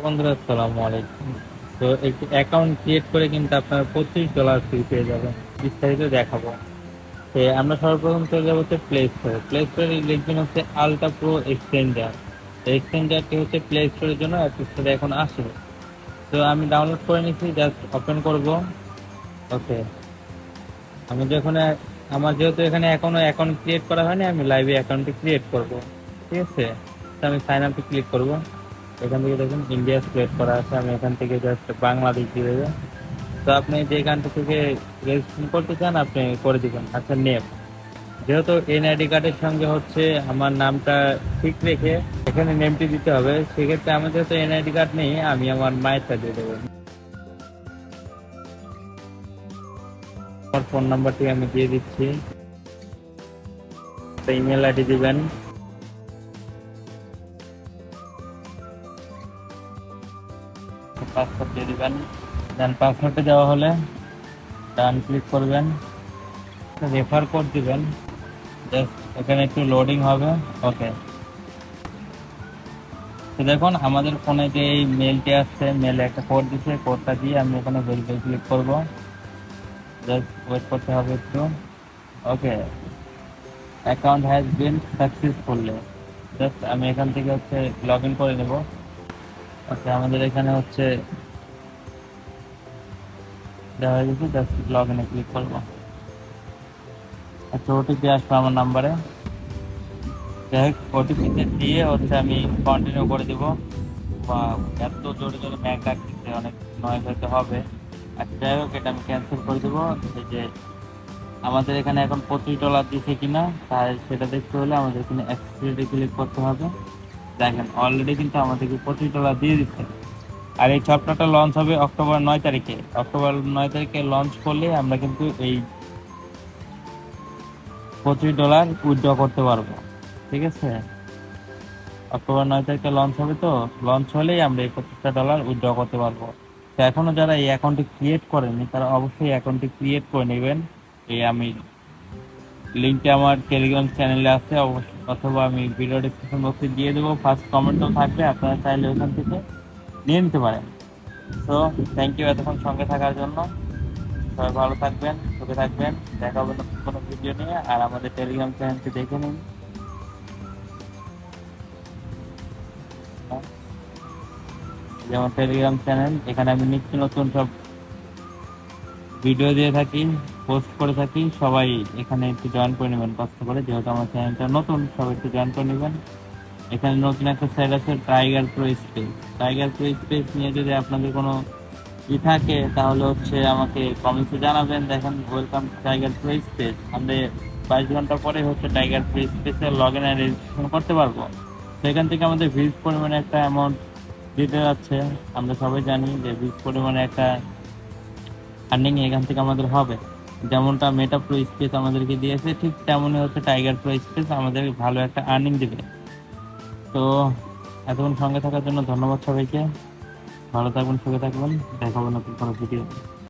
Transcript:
বন্ধুরা, আসসালামু আলাইকুম। তো একটি অ্যাকাউন্ট ক্রিয়েট করে কিন্তু আপনারা $25 ফ্রি পেয়ে যাবেন। বিস্তারিত দেখাবো। তো আমরা সর্বপ্রথম চলে যাবো হচ্ছে প্লে স্টোরে। প্লে স্টোরে লিখবেন হচ্ছে আলট্রা প্রো এক্সচেঞ্জার। এক্সচেঞ্জারটি হচ্ছে প্লে স্টোরের জন্য অ্যাপ স্টোরে এখন আসে। তো আমি ডাউনলোড করে নিচ্ছি, জাস্ট ওপেন করব। ওকে, আমি যখন আমার যেহেতু এখানে এখনো অ্যাকাউন্ট ক্রিয়েট করা হয়নি, আমি লাইভে অ্যাকাউন্টটি ক্রিয়েট করব। ঠিক আছে, তো আমি সাইন আপে ক্লিক করব। এখান থেকে দেখুন ইন্ডিয়া সিলেক্ট করা আছে, আমি এখান থেকে জাস্ট বাংলাদেশ দিয়ে দেবো। তো আপনি যে গানটা থেকে রেজিস্ট্রেশন করতে চান আপনি করে দিবেন। আচ্ছা, নেম, যেহেতু এনআইডি কার্ডের সঙ্গে হচ্ছে আমার নামটা ঠিক রেখে এখানে নেমটি দিতে হবে, সেক্ষেত্রে আমার যেহেতু এনআইডি কার্ড নেই, আমি আমার মায়েরটা দিয়ে দেবো। আমার ফোন নাম্বারটি আমি দিয়ে দিচ্ছি, ইমেল আইডি দিবেন, পাসওয়ার্ড দিয়ে দিবেন। দেন পাসওয়ার্ডে দেওয়া হলে ডান ক্লিক করবেন, রেফার কোড দিবেন। জাস্ট এখানে একটু লোডিং হবে। ওকে, তো দেখুন আমাদের ফোনে যে এই মেলটি আসছে, মেলে একটা কোড দিচ্ছে, কোডটা দিয়ে আমি এখানে ভেরিফাই ক্লিক করবো। জাস্ট ওয়েট করতে হবে একটু। Okay, account has been successfully. Just আমি এখান থেকে হচ্ছে লগ ইন করে নেব। ওকে, আমাদের এখানে হচ্ছে দেওয়া হয়ে গেছে, জাস্ট লগ ইনে ক্লিক করবো। একটা ওটিপি আসবে আমার নাম্বারে। যাই হোক, ওটিপিতে দিয়ে হচ্ছে আমি কন্টিনিউ করে দিব। বা এত জোরে জোরে ম্যাক ডাকতেছে, অনেক নয়েজ হয়তো হবে। আচ্ছা, যাই হোক, এটা আমি ক্যান্সেল করে দেবো। এই যে আমাদের এখানে এখন $25 দিছে কিনা তাই সেটা দেখতে হলে আমাদের এখানে অ্যাক্সেসরিতে ক্লিক করতে হবে। দেখেন অলরেডি কিন্তু আমাদেরকে $25 দিয়ে দিচ্ছে। আর এই সফটওয়্যারটা লঞ্চ হবে অক্টোবর 9 তারিখে। অক্টোবর 9 তারিখে লঞ্চ করলে আমরা কিন্তু এই $25 উইথড্র করতে পারবো। ঠিক আছে, অক্টোবর 9 তারিখে লঞ্চ হবে। তো লঞ্চ হলেই আমরা এই $25 উইথড্র করতে পারবো। তো এখনো যারা এই অ্যাকাউন্টটি ক্রিয়েট করেনি তারা অবশ্যই অ্যাকাউন্টটি ক্রিয়েট করে নেবেন। এই আমি লিঙ্কটা আমার টেলিগ্রাম চ্যানেলে আছে অবশ্যই, অথবা আমি ভিডিও ডিসক্রিপশন বক্সে দিয়ে দেবো, ফার্স্ট কমেন্টও থাকবে, আপনারা চাইলে ওখান থেকে নিয়ে নিতে পারেন। তো থ্যাংক ইউ এতক্ষণ সঙ্গে থাকার জন্য। সবাই ভালো থাকবেন, সুখে থাকবেন। দেখা হবে নতুন কোনো ভিডিও নিয়ে। আর আমাদের টেলিগ্রাম চ্যানেলটি দেখে নিন, যেমন টেলিগ্রাম চ্যানেল, এখানে আমি নিত্য নতুন সব ভিডিও দিয়ে থাকি, পোস্ট করে থাকি। সবাই এখানে একটু জয়েন করে নেবেন কষ্ট করে, যেহেতু আমার চ্যানেলটা নতুন, সবাই একটু জয়েন করে নেবেন। এখানে নতুন একটা সাইট আছে tiger pro space. Tiger pro space নিয়ে যদি আপনাদের কোনো থাকে তাহলে হচ্ছে আমাকে কমেন্টসে জানাবেন। দেখেন, ওয়েলকাম টাইগার প্রো স্পেস। আমরা 22 ঘন্টা পরে হচ্ছে টাইগার প্রো স্পেসে লগ ইন আর রেজিস্ট্রেশন করতে পারবো। সেখান থেকে আমাদের ভিউজ পরিমাণে একটা অ্যামাউন্ট দিতে যাচ্ছে। আমরা সবাই জানি যে ভিউজ পরিমাণে একটা আর্নিং এখান থেকে আমাদের হবে। যেমনটা মেটা প্রো স্পেস আমাদেরকে দিয়েছে, ঠিক তেমনই হচ্ছে টাইগার প্রো স্পেস আমাদের ভালো একটা আর্নিং দিবে। তো এতক্ষণ সঙ্গে থাকার জন্য ধন্যবাদ সবাইকে। ভালো থাকবেন, সুখে থাকবেন। দেখা হবে নতুন কোনো ভিডিও।